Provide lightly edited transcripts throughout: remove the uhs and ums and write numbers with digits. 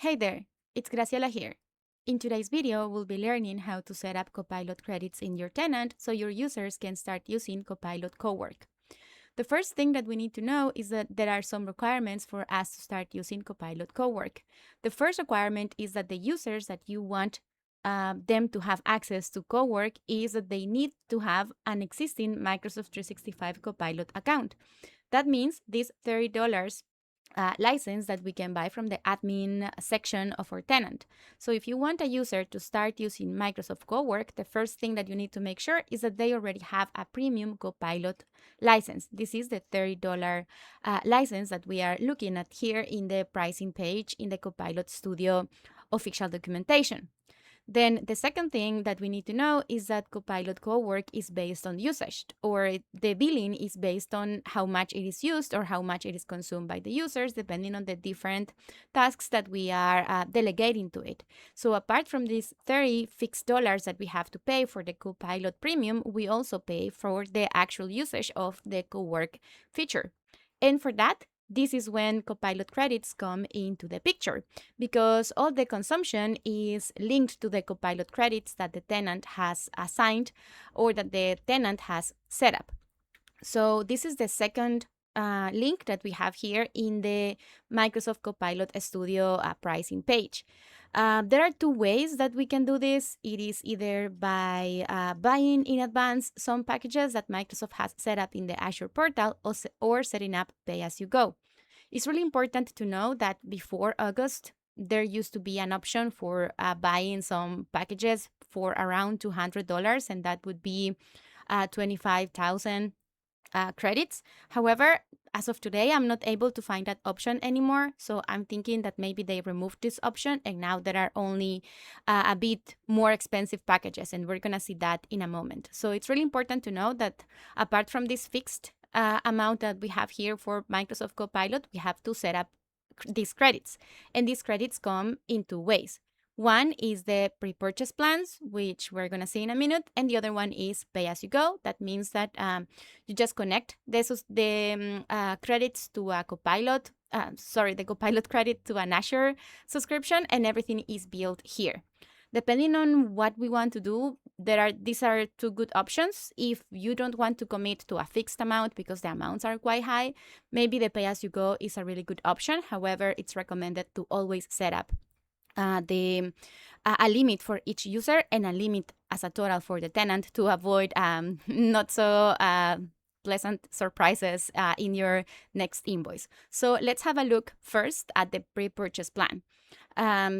Hey there, it's Graciela here. In today's video, we'll be learning how to set up Copilot credits in your tenant so your users can start using Copilot Cowork. The first thing that we need to know is that there are some requirements for us to start using Copilot Cowork. The first requirement is that the users that you want them to have access to Cowork is that they need to have an existing Microsoft 365 Copilot account. That means this $30 license that we can buy from the admin section of our tenant. So if you want a user to start using Microsoft Cowork, the first thing that you need to make sure is that they already have a premium Copilot license. This is the $30 license that we are looking at here in the pricing page in the Copilot Studio official documentation. Then the second thing that we need to know is that Copilot Cowork is based on usage, or the billing is based on how much it is used or how much it is consumed by the users, depending on the different tasks that we are delegating to it. So apart from these $30 fixed that we have to pay for the Copilot Premium, we also pay for the actual usage of the Cowork feature. And for that, this is when Copilot credits come into the picture, because all the consumption is linked to the Copilot credits that the tenant has assigned or that the tenant has set up. So this is the second link that we have here in the Microsoft Copilot Studio pricing page. There are two ways that we can do this. It is either by buying in advance some packages that Microsoft has set up in the Azure portal or setting up pay-as-you-go. It's really important to know that before August, there used to be an option for buying some packages for around $200, and that would be 25,000 credits. However, as of today, I'm not able to find that option anymore. So I'm thinking that maybe they removed this option and now there are only a bit more expensive packages, and we're going to see that in a moment. So it's really important to know that apart from this fixed amount that we have here for Microsoft Copilot, we have to set up these credits. And these credits come in two ways. One is the pre-purchase plans, which we're going to see in a minute, and the other one is pay-as-you-go. That means that you just connect the credits to a Copilot, the Copilot credit to an Azure subscription, and everything is built here. Depending on what we want to do, these are two good options. If you don't want to commit to a fixed amount because the amounts are quite high, maybe the pay-as-you-go is a really good option. However, it's recommended to always set up a limit for each user and a limit as a total for the tenant to avoid not so pleasant surprises in your next invoice. So let's have a look first at the pre-purchase plan.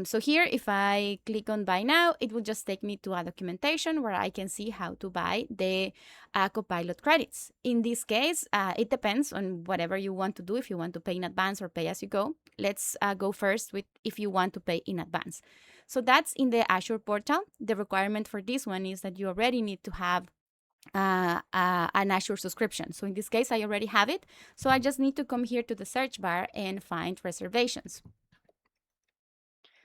So here, if I click on buy now, it will just take me to a documentation where I can see how to buy the Copilot credits. In this case, it depends on whatever you want to do, if you want to pay in advance or pay as you go. Let's go first with if you want to pay in advance. So that's in the Azure portal. The requirement for this one is that you already need to have an Azure subscription. So in this case, I already have it. So I just need to come here to the search bar and find reservations.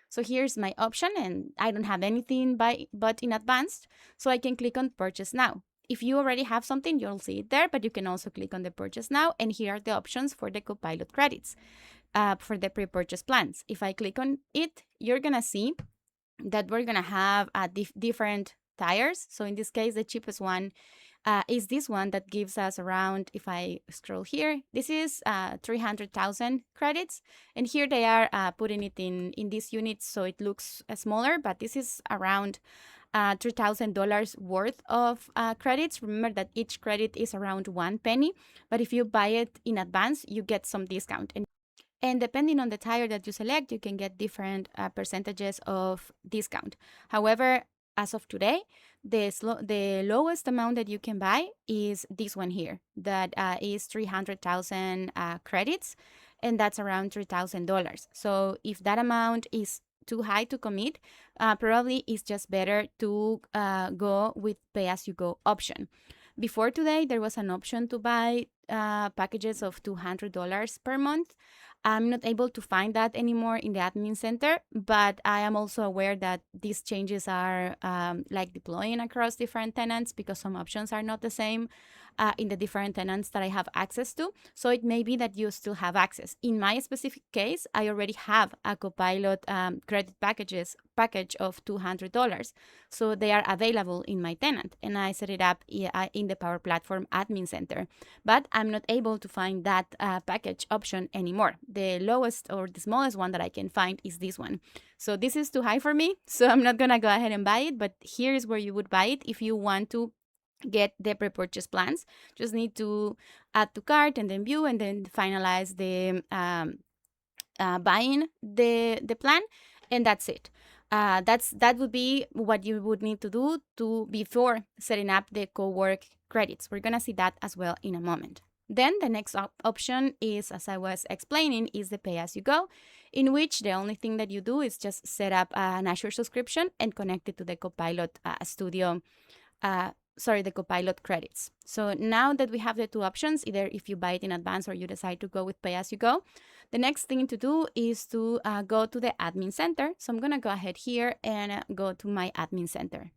So here's my option, and I don't have anything but in advance, so I can click on purchase now. If you already have something, you'll see it there, but you can also click on the purchase now, and here are the options for the Copilot credits for the pre-purchase plans. If I click on it, you're gonna see that we're gonna have different tiers. So in this case, the cheapest one is this one that gives us around, if I scroll here, this is 300,000 credits. And here they are putting it in these units, so it looks smaller, but this is around $3,000 worth of credits. Remember that each credit is around 1 penny, but if you buy it in advance, you get some discount. And depending on the tier that you select, you can get different percentages of discount. However, as of today, the lowest amount that you can buy is this one here, that is 300,000 credits, and that's around $3,000. So if that amount is too high to commit, probably it's just better to go with pay-as-you-go option. Before today, there was an option to buy packages of $200 per month. I'm not able to find that anymore in the admin center, but I am also aware that these changes are like deploying across different tenants because some options are not the same in the different tenants that I have access to. So it may be that you still have access. In my specific case, I already have a Copilot credit package of $200. So they are available in my tenant, and I set it up in the Power Platform Admin Center. But I'm not able to find that package option anymore. The lowest or the smallest one that I can find is this one. So this is too high for me, so I'm not gonna go ahead and buy it, but here is where you would buy it if you want to get the pre-purchase plans. Just need to add to cart and then view and then finalize the buying the plan, and that's it. That would be what you would need to do before setting up the Cowork credits. We're gonna see that as well in a moment. Then the next option is, as I was explaining, is the pay-as-you-go, in which the only thing that you do is just set up an Azure subscription and connect it to the Copilot the Copilot credits. So now that we have the two options, either if you buy it in advance or you decide to go with pay-as-you-go, the next thing to do is to go to the admin center. So I'm gonna go ahead here and go to my admin center.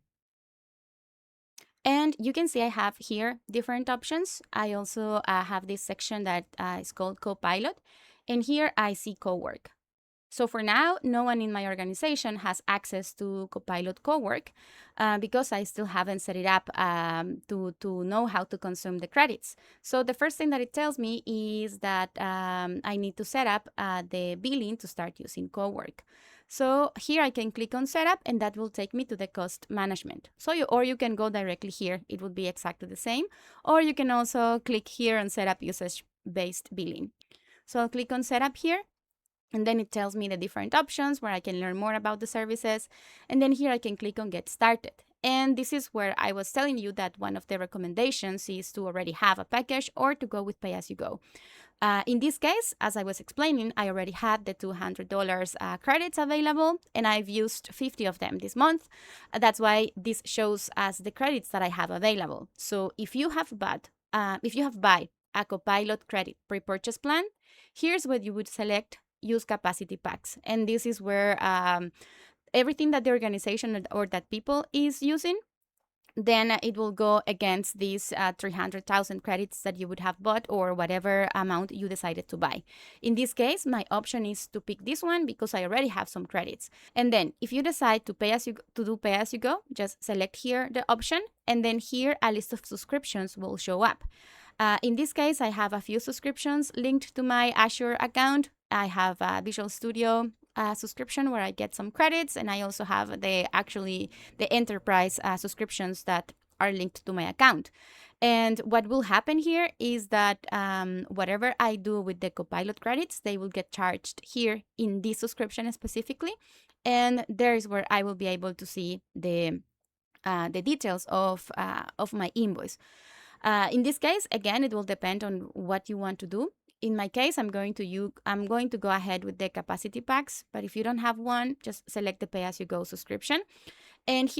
And you can see I have here different options. I also have this section that is called Copilot. And here I see Cowork. So for now, no one in my organization has access to Copilot Cowork because I still haven't set it up to know how to consume the credits. So the first thing that it tells me is that I need to set up the billing to start using Cowork. So here I can click on setup, and that will take me to the cost management. So you can go directly here. It would be exactly the same. Or you can also click here on setup usage-based billing. So I'll click on setup here. And then it tells me the different options where I can learn more about the services. And then here I can click on get started. And this is where I was telling you that one of the recommendations is to already have a package or to go with pay-as-you-go. In this case, as I was explaining, I already had the $200 credits available, and I've used 50 of them this month. That's why this shows as the credits that I have available. So if you have buy a Copilot credit pre-purchase plan, here's what you would select: use capacity packs. And this is where everything that the organization or that people is using, then it will go against these 300,000 credits that you would have bought or whatever amount you decided to buy. In this case, my option is to pick this one because I already have some credits. And then if you decide to do pay as you go, just select here the option, and then here a list of subscriptions will show up. In this case, I have a few subscriptions linked to my Azure account. I have a Visual Studio subscription where I get some credits, and I also have the enterprise subscriptions that are linked to my account. And what will happen here is that whatever I do with the Copilot credits, they will get charged here in this subscription specifically, and there is where I will be able to see the details of my invoice. In this case, again, it will depend on what you want to do. In my case, I'm going to go ahead with the capacity packs, but if you don't have one, just select the pay-as-you-go subscription. And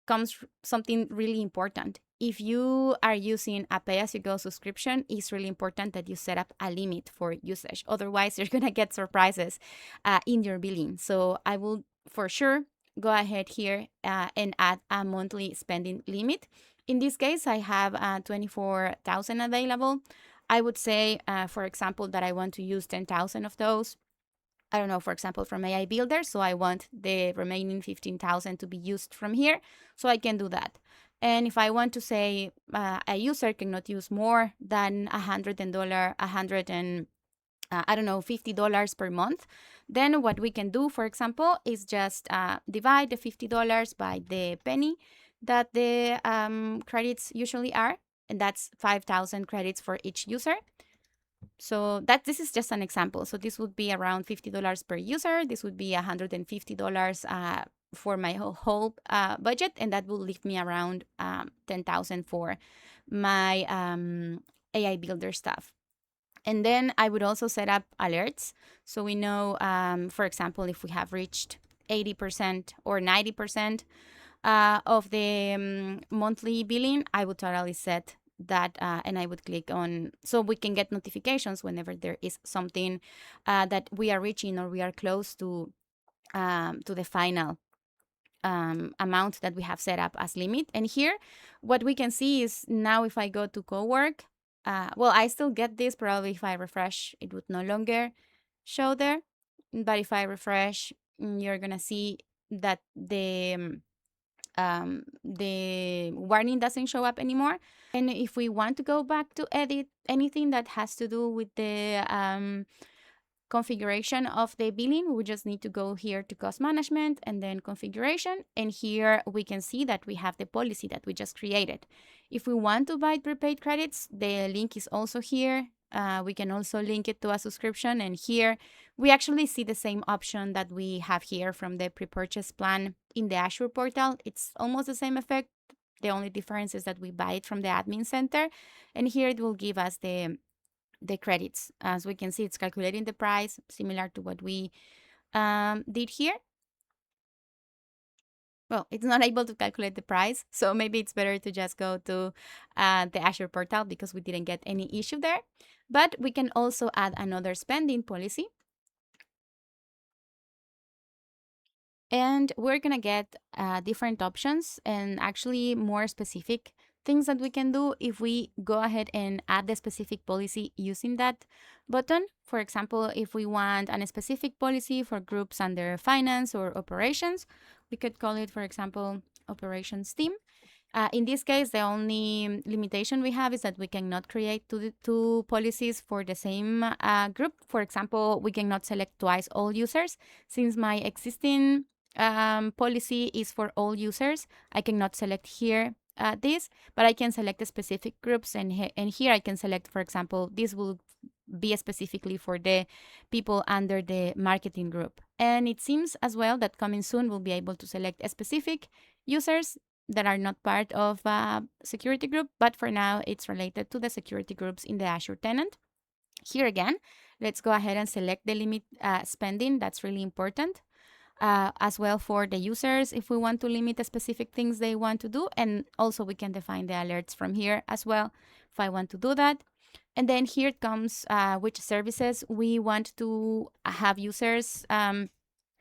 comes something really important. If you are using a pay-as-you-go subscription, it's really important that you set up a limit for usage. Otherwise, you're going to get surprises in your billing. So I will for sure go ahead here and add a monthly spending limit. In this case, I have 24,000 available. I would say, for example, that I want to use 10,000 of those. I don't know, for example, from AI Builder. So I want the remaining 15,000 to be used from here. So I can do that. And if I want to say a user cannot use more than $50 per month, then what we can do, for example, is just divide the $50 by the penny that the credits usually are, and that's 5,000 credits for each user. So this is just an example. So this would be around $50 per user. This would be $150 for my whole budget, and that will leave me around 10,000 for my AI Builder stuff. And then I would also set up alerts. So we know, for example, if we have reached 80% or 90% of the monthly billing, I would totally set that and I would click on, so we can get notifications whenever there is something that we are reaching or we are close to the final amount that we have set up as limit. And here, what we can see is now if I go to Cowork, well, I still get this. Probably if I refresh, it would no longer show there. But if I refresh, you're gonna see that the warning doesn't show up anymore. And if we want to go back to edit anything that has to do with the configuration of the billing, we just need to go here to cost management and then configuration. And here we can see that we have the policy that we just created. If we want to buy prepaid credits, the link is also here. We can also link it to a subscription. And here we actually see the same option that we have here from the pre-purchase plan in the Azure portal. It's almost the same effect. The only difference is that we buy it from the admin center. And here it will give us the credits. As we can see, it's calculating the price, similar to what we did here. Well, it's not able to calculate the price, so maybe it's better to just go to the Azure portal because we didn't get any issue there. But we can also add another spending policy. And we're gonna get different options and actually more specific things that we can do if we go ahead and add the specific policy using that button. For example, if we want a specific policy for groups under finance or operations, we could call it, for example, operations team. In this case, the only limitation we have is that we cannot create two policies for the same group. For example, we cannot select twice all users. Since my existing policy is for all users, I cannot select here this, but I can select the specific groups. And here I can select, for example, this will be specifically for the people under the marketing group. And it seems as well that coming soon we'll be able to select specific users that are not part of a security group, but for now it's related to the security groups in the Azure tenant. Here again, let's go ahead and select the limit spending. That's really important. As well for the users, if we want to limit the specific things they want to do. And also we can define the alerts from here as well if I want to do that. And then here it comes which services we want to have users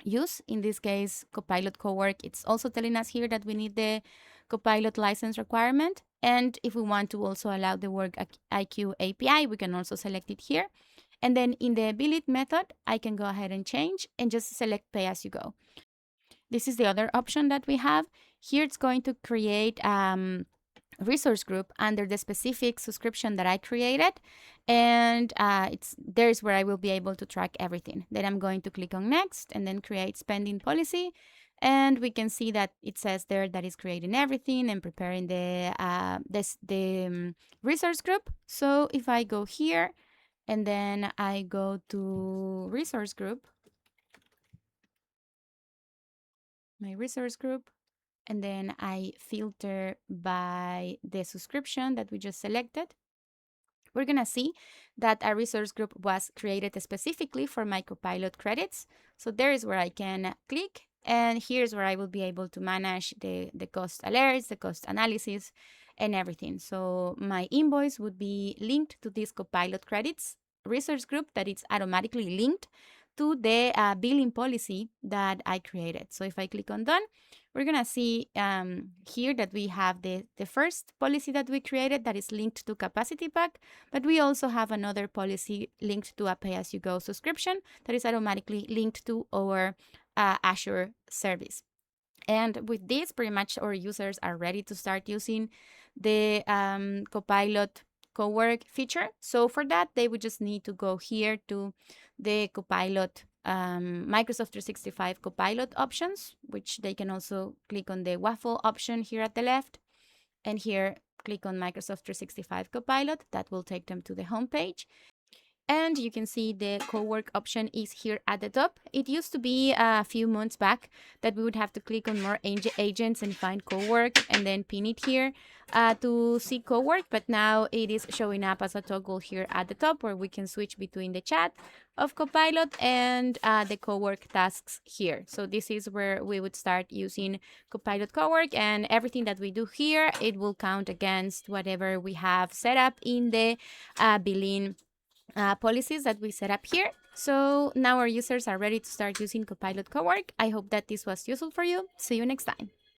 use. In this case, Copilot Cowork, it's also telling us here that we need the Copilot license requirement. And if we want to also allow the Work IQ API, we can also select it here. And then in the billing method, I can go ahead and change and just select pay as you go. This is the other option that we have. Here it's going to create resource group under the specific subscription that I created. And there's where I will be able to track everything. Then I'm going to click on next and then create spending policy. And we can see that it says there that it's creating everything and preparing the resource group. So if I go here and then I go to resource group, my resource group, and then I filter by the subscription that we just selected, we're gonna see that a resource group was created specifically for my Copilot credits. So there is where I can click, and here's where I will be able to manage the cost alerts, the cost analysis, and everything. So my invoice would be linked to this Copilot credits resource group that it's automatically linked to the billing policy that I created. So if I click on done, we're gonna see here that we have the first policy that we created that is linked to capacity pack, but we also have another policy linked to a pay-as-you-go subscription that is automatically linked to our Azure service. And with this, pretty much our users are ready to start using the Copilot Cowork feature. So for that, they would just need to go here to the Copilot Microsoft 365 Copilot options, which they can also click on the waffle option here at the left. And here, click on Microsoft 365 Copilot. That will take them to the home page. And you can see the Cowork option is here at the top. It used to be a few months back that we would have to click on more agents and find Cowork and then pin it here to see Cowork. But now it is showing up as a toggle here at the top where we can switch between the chat of Copilot and the Cowork tasks here. So this is where we would start using Copilot Cowork, and everything that we do here, it will count against whatever we have set up in the billing policies that we set up here. So now our users are ready to start using Copilot Cowork. I hope that this was useful for you. See you next time.